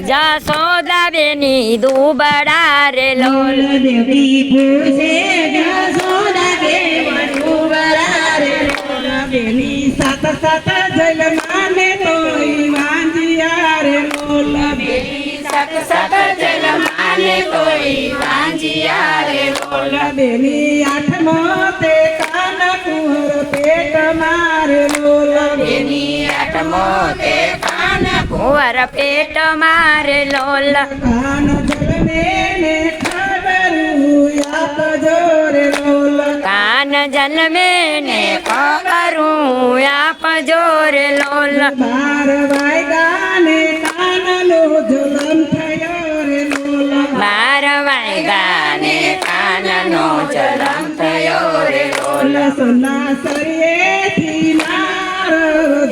જશોદા બેની દુબળા રે લોલ દેવી પૂછે જશોદા કેમ દુબળા રે લોલ બેની સાત સાત જલમાને તોય વાંજિયા રે લોલ બેની સત સત જલમાને તોય વાંજિયા રે લોલ બેની આઠમો તે કાન કુંવર પેટ મારે લોલ બેની આઠમો તે કાન કુંવર પેટ મારે લોલ કાન જલમે ને ખબરું આપજો રે લોલ કાન જન્મે ને ખબરું આપજો રે લોલ 12 વાગ્યા ને કાનનો જલમ થયો રે લોલ 12 વાગ્યા ને કાનનો જલમ થયો રે લોલ સોના સરિયેથી નાર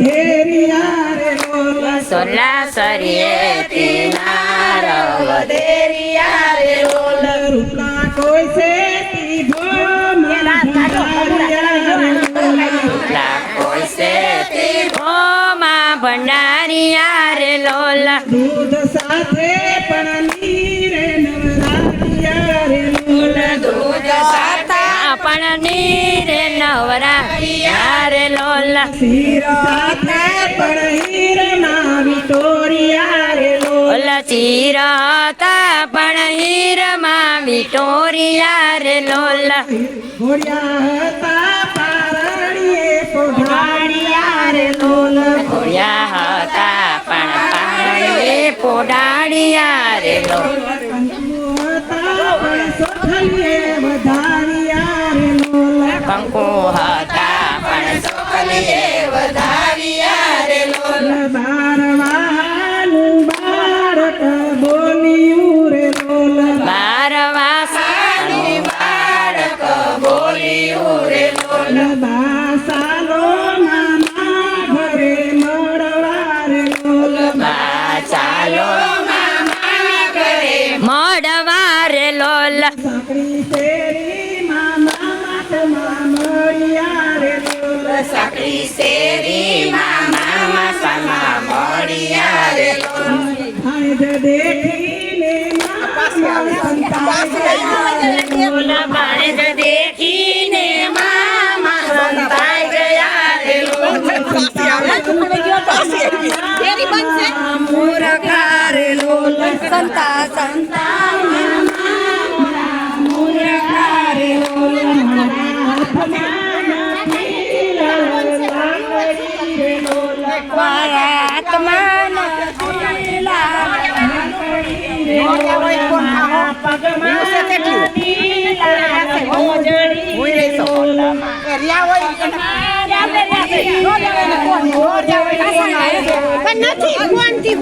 ધેરિયા રે લોલ સોલા સરિયેથી નાર વધેરિયા રે લોલ રૂપલા કોઈ છે તી ભોમલા ભંડારિયા રે લોલ કોઈ છે તે ભોમાં ભંડારિયા રે લોલ દૂધ સાથે પણ નીરે નવરારિયા રે લોલ દૂધ સાતા પણ નીરે નવરારિયા રે લોલ શીર સાથે પણ હીરના વિટોરિયા રે લોલ ઓલ ચીર હતા પણ હીરમાં વિટોરિયા રે લોલ ઘોડિયા હતા પારણીએ પોઢાડિયા રે લોલ ઘોડિયા હતા પણ પાણીએ પોડાડિયા રે લોલ કંકુ હતા પણ સોખલીએ વધારિયા રે લોલ કંકુ હતા પણ સોખલીએ વધારિયા રે લોલ બારવાનું બાળક બોલ્યું રે લોલ 12 વાસાનું બાળક બોલ્યું રે લોલ બાસાલો મામા ઘરે મળવા રે લોલ બા ચાલો મામા ઘરે મળવા રે લોલ સાંકડી શેરી મામા માટમાં મળ્યા રે લોલ સાંકડી શેરીમાં મામા સામા મળ્યા રે લોલ હાય દેખીને મામા સંતાઈ લોલ બાળજ દેખીને મામા સંતાઈ ગયા રે લોલ મૂરખા રે લોલ સંતા સંતા મૂરખા રે લોલ આત્માન નથી કોણ થી